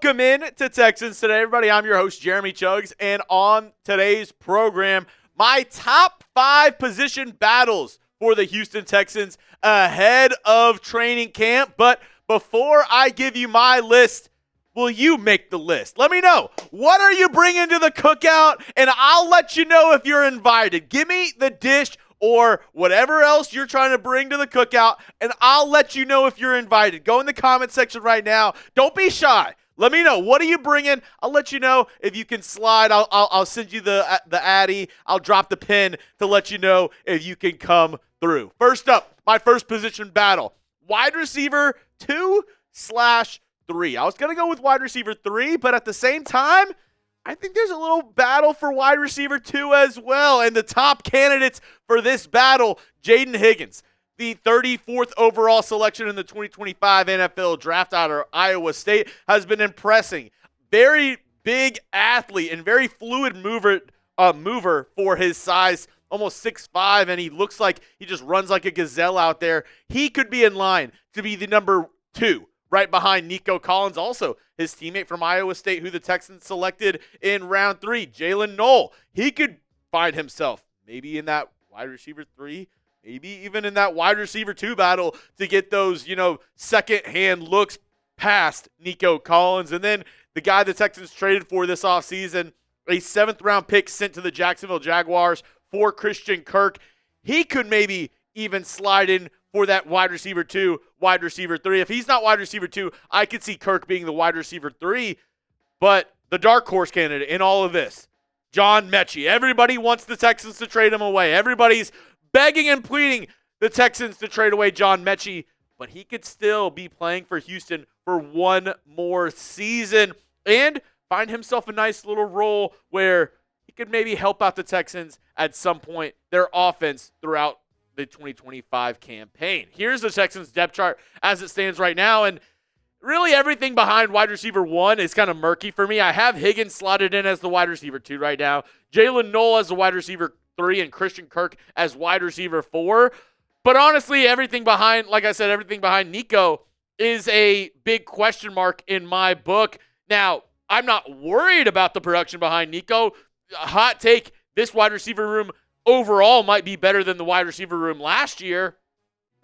Welcome in to Texans Today, everybody. I'm your host, Jeremy Chuggs, and on today's program, my top 5 position battles for the Houston Texans ahead of training camp. But before I give you my list, will you make the list? Let me know. What are you bringing to the cookout? And I'll let you know if you're invited. Give me the dish or whatever else you're trying to bring to the cookout, and I'll let you know if you're invited. Go in the comment section right now. Don't be shy. Let me know. What are you bringing? I'll let you know if you can slide. I'll send you the Addy. I'll drop the pin to let you know if you can come through. First up, my first position battle. Wide receiver 2/3. I was going to go with wide receiver 3, but at the same time, I think there's a little battle for wide receiver 2 as well. And the top candidates for this battle, Jayden Higgins, the 34th overall selection in the 2025 NFL draft out of Iowa State, has been impressing. Very big athlete and very fluid mover for his size, almost 6'5", and he looks like he just runs like a gazelle out there. He could be in line to be the number 2. Right behind Nico Collins, also his teammate from Iowa State, who the Texans selected in round 3, Jaylin Noel. He could find himself maybe in that wide receiver 3, maybe even in that wide receiver 2 battle to get those, second-hand looks past Nico Collins. And then the guy the Texans traded for this offseason, a 7th-round pick sent to the Jacksonville Jaguars for Christian Kirk. He could maybe even slide in for that wide receiver 2, wide receiver 3. If he's not wide receiver 2, I could see Kirk being the wide receiver 3. But the dark horse candidate in all of this, John Mechie. Everybody wants the Texans to trade him away. Everybody's begging and pleading the Texans to trade away John Mechie. But he could still be playing for Houston for one more season and find himself a nice little role where he could maybe help out the Texans at some point, their offense throughout the 2025 campaign. Here's the Texans depth chart as it stands right now, and really everything behind wide receiver 1 is kind of murky for me. I have Higgins slotted in as the wide receiver 2 right now, Jaylin Noel as the wide receiver 3, and Christian Kirk as wide receiver 4. But honestly, everything behind Nico is a big question mark in my book. Now, I'm not worried about the production behind Nico. Hot take, this wide receiver room overall might be better than the wide receiver room last year,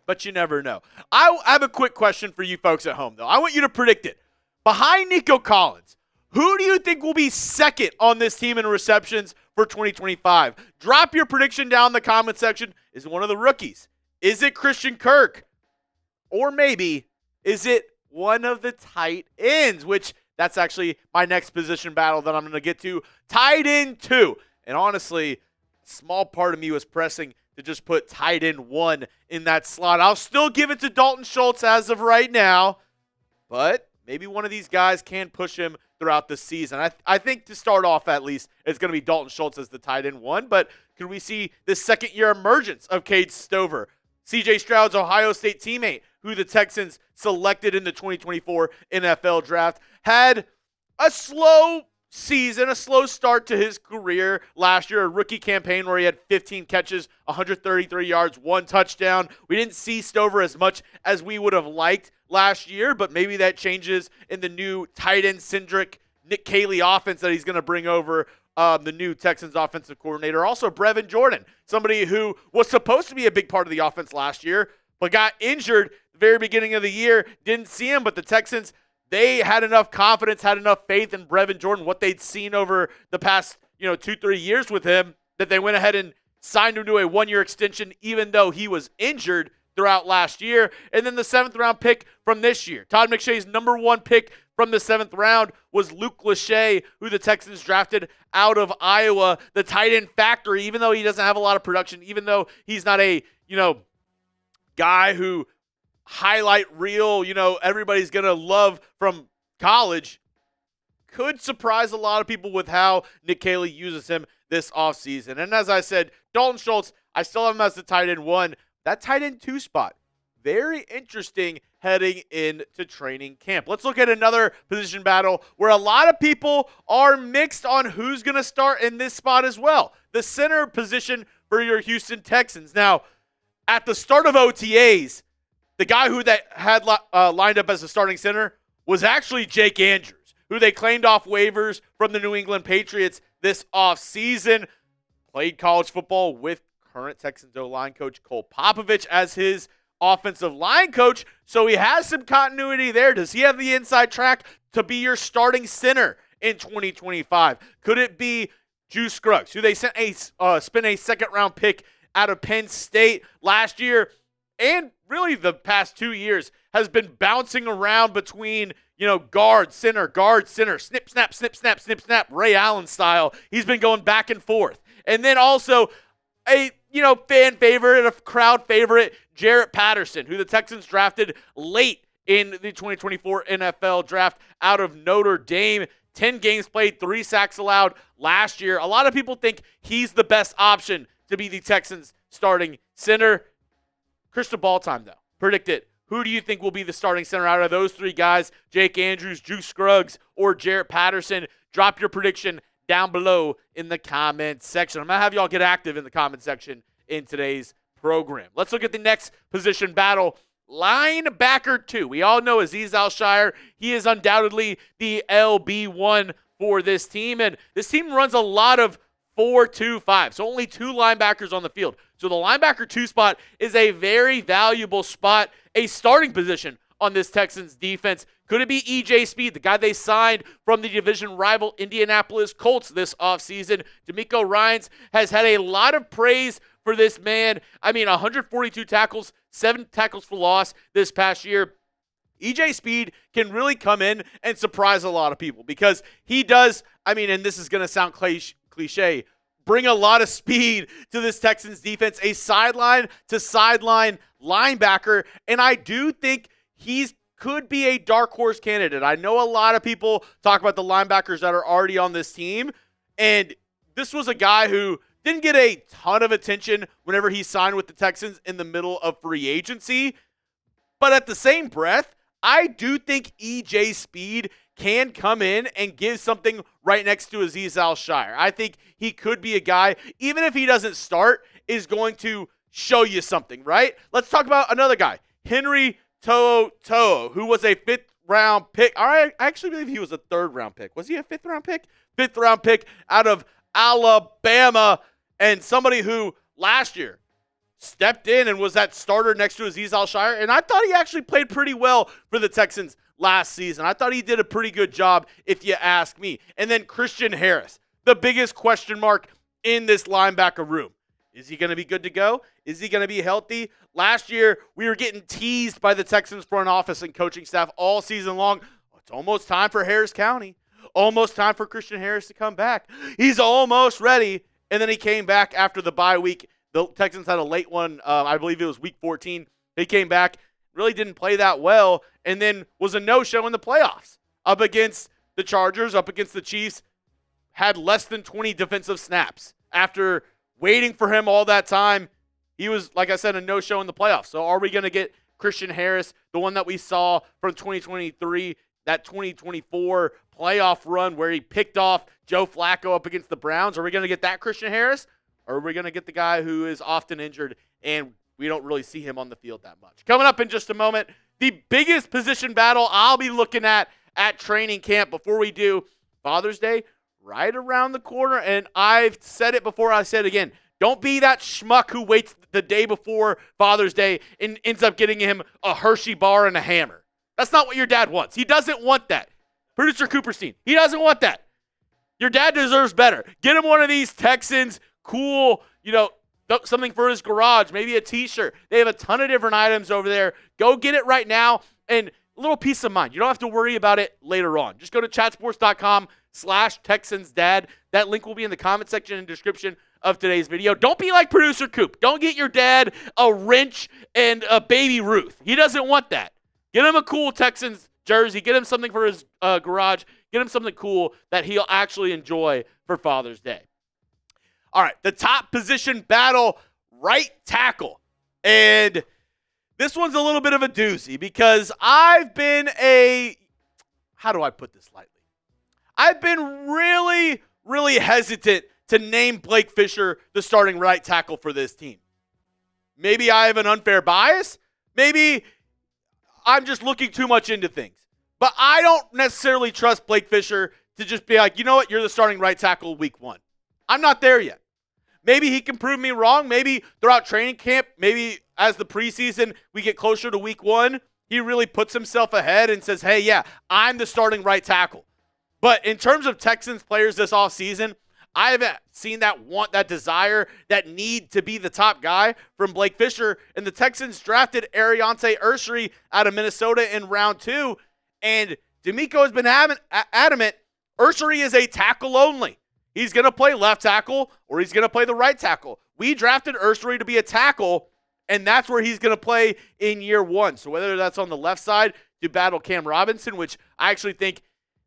but you never know. I have a quick question for you folks at home, though. I want you to predict it. Behind Nico Collins, who do you think will be second on this team in receptions for 2025? Drop your prediction down in the comment section. Is it one of the rookies? Is it Christian Kirk? Or maybe is it one of the tight ends, which that's actually my next position battle that I'm going to get to. Tight end 2. And honestly, small part of me was pressing to just put tight end 1 in that slot. I'll still give it to Dalton Schultz as of right now, but maybe one of these guys can push him throughout the season. I think to start off at least, it's going to be Dalton Schultz as the tight end 1, but could we see the second-year emergence of Cade Stover, C.J. Stroud's Ohio State teammate, who the Texans selected in the 2024 NFL Draft, had a slow season, a slow start to his career last year, a rookie campaign where he had 15 catches, 133 yards, 1 touchdown. We didn't see Stover as much as we would have liked last year, but maybe that changes in the new tight end-centric Nick Caley offense that he's going to bring over, the new Texans offensive coordinator. Also, Brevin Jordan, somebody who was supposed to be a big part of the offense last year, but got injured the very beginning of the year. Didn't see him, but the Texans, they had enough confidence, had enough faith in Brevin Jordan, what they'd seen over the past, 2-3 years with him, that they went ahead and signed him to a 1-year extension, even though he was injured throughout last year. And then the 7th-round pick from this year, Todd McShay's number 1 pick from the 7th round was Luke Lachey, who the Texans drafted out of Iowa, the tight end factory, even though he doesn't have a lot of production, even though he's not a, guy who highlight reel, everybody's going to love from college, could surprise a lot of people with how Nick Caley uses him this offseason. And as I said, Dalton Schultz, I still have him as the tight end 1. That tight end 2 spot, very interesting heading into training camp. Let's look at another position battle where a lot of people are mixed on who's going to start in this spot as well. The center position for your Houston Texans. Now, at the start of OTAs, the guy who that had lined up as the starting center was actually Jake Andrews. who they claimed off waivers from the New England Patriots this offseason. Played college football with current Texans O-line coach Cole Popovich as his offensive line coach, so he has some continuity there. Does he have the inside track to be your starting center in 2025? Could it be Scruggs, who they spent a second-round pick out of Penn State last year, and really the past 2 years has been bouncing around between, guard, center, snip, snap, snip, snap, snip, snap, Ray Allen style. He's been going back and forth. And then also a, fan favorite and a crowd favorite, Jarrett Patterson, who the Texans drafted late in the 2024 NFL draft out of Notre Dame. 10 games played, 3 sacks allowed last year. A lot of people think he's the best option to be the Texans starting center. Crystal ball time, though. Predict it. Who do you think will be the starting center out of those 3 guys? Jake Andrews, Scruggs, or Jarrett Patterson? Drop your prediction down below in the comment section. I'm going to have y'all get active in the comment section in today's program. Let's look at the next position battle. Linebacker 2. We all know Azeez Al-Shaair. He is undoubtedly the LB1 for this team, and this team runs a lot of 4-2-5, so only 2 linebackers on the field. So the linebacker 2 spot is a very valuable spot, a starting position on this Texans defense. Could it be EJ Speed, the guy they signed from the division rival Indianapolis Colts this offseason? DeMeco Ryans has had a lot of praise for this man. 142 tackles, 7 tackles for loss this past year. EJ Speed can really come in and surprise a lot of people because he does, and this is going to sound cliche, bring a lot of speed to this Texans defense, a sideline to sideline linebacker, and I do think could be a dark horse candidate. I know a lot of people talk about the linebackers that are already on this team, and this was a guy who didn't get a ton of attention whenever he signed with the Texans in the middle of free agency, but at the same breath, I do think EJ Speed can come in and give something right next to Azeez Al-Shaair. I think he could be a guy, even if he doesn't start, is going to show you something, right? Let's talk about another guy, Henry To'o, who was a 5th-round pick. I actually believe he was a 3rd-round pick. Was he a 5th-round pick? 5th-round pick out of Alabama, and somebody who last year stepped in and was that starter next to Azeez Al-Shaair, and I thought he actually played pretty well for the Texans last season. I thought he did a pretty good job, if you ask me. And then Christian Harris, the biggest question mark in this linebacker room. Is he going to be good to go? Is he going to be healthy? Last year, we were getting teased by the Texans front office and coaching staff all season long. It's almost time for Harris County. Almost time for Christian Harris to come back. He's almost ready. And then he came back after the bye week. The Texans had a late one. I believe it was week 14. He came back, really didn't play that well, and then was a no-show in the playoffs. Up against the Chargers, up against the Chiefs, had less than 20 defensive snaps. After waiting for him all that time, he was, like I said, a no-show in the playoffs. So are we going to get Christian Harris, the one that we saw from 2023, that 2024 playoff run where he picked off Joe Flacco up against the Browns? Are we going to get that Christian Harris? Or are we going to get the guy who is often injured and we don't really see him on the field that much? Coming up in just a moment, the biggest position battle I'll be looking at training camp. Before we do, Father's Day right around the corner, and I've said it before, I said it again. Don't be that schmuck who waits the day before Father's Day and ends up getting him a Hershey bar and a hammer. That's not what your dad wants. He doesn't want that. Producer Cooperstein, he doesn't want that. Your dad deserves better. Get him one of these Texans cool, something for his garage, maybe a t-shirt. They have a ton of different items over there. Go get it right now, and a little peace of mind. You don't have to worry about it later on. Just go to chatsports.com/TexansDad. That link will be in the comment section and description of today's video. Don't be like Producer Coop. Don't get your dad a wrench and a baby Ruth. He doesn't want that. Get him a cool Texans jersey. Get him something for his garage. Get him something cool that he'll actually enjoy for Father's Day. All right, the top position battle, right tackle. And this one's a little bit of a doozy because I've been how do I put this lightly? I've been really, really hesitant to name Blake Fisher the starting right tackle for this team. Maybe I have an unfair bias. Maybe I'm just looking too much into things. But I don't necessarily trust Blake Fisher to just be like, you know what, you're the starting right tackle week 1. I'm not there yet. Maybe he can prove me wrong. Maybe throughout training camp, maybe as the preseason, we get closer to week 1, he really puts himself ahead and says, hey, yeah, I'm the starting right tackle. But in terms of Texans players this offseason, I haven't seen that want, that desire, that need to be the top guy from Blake Fisher. And the Texans drafted Aireontae Ersery out of Minnesota in round 2. And DeMeco has been adamant, Ersery is a tackle only. He's going to play left tackle or he's going to play the right tackle. We drafted Ersery to be a tackle, and that's where he's going to play in year 1. So whether that's on the left side to battle Cam Robinson, which I actually think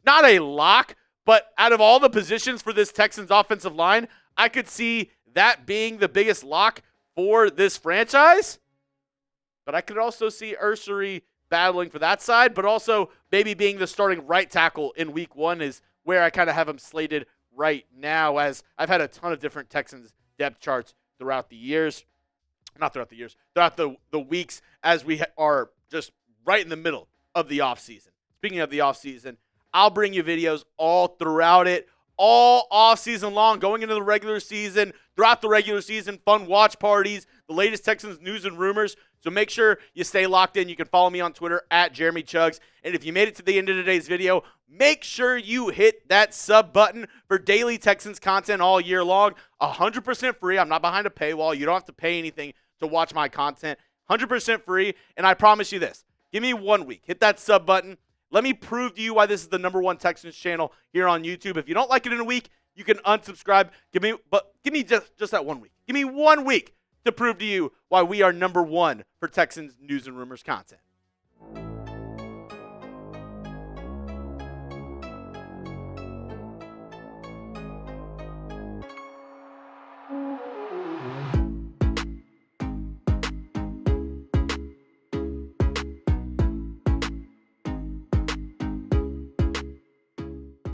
not a lock, but out of all the positions for this Texans offensive line, I could see that being the biggest lock for this franchise. But I could also see Ersery battling for that side, but also maybe being the starting right tackle in week 1 is where I kind of have him slated right now, as I've had a ton of different Texans depth charts throughout the years. Not throughout the years, throughout the weeks as we are just right in the middle of the offseason. Speaking of the offseason, I'll bring you videos all throughout it, all offseason long, going into the regular season, throughout the regular season, fun watch parties, the latest Texans news and rumors. So make sure you stay locked in. You can follow me on Twitter at Jeremy Chuggs. And if you made it to the end of today's video, make sure you hit that sub button for daily Texans content all year long. 100% free. I'm not behind a paywall. You don't have to pay anything to watch my content. 100% free. And I promise you this. Give me 1 week. Hit that sub button. Let me prove to you why this is the #1 Texans channel here on YouTube. If you don't like it in a week, you can unsubscribe. Give me just that 1 week. Give me 1 week to prove to you why we are #1 for Texans news and rumors content.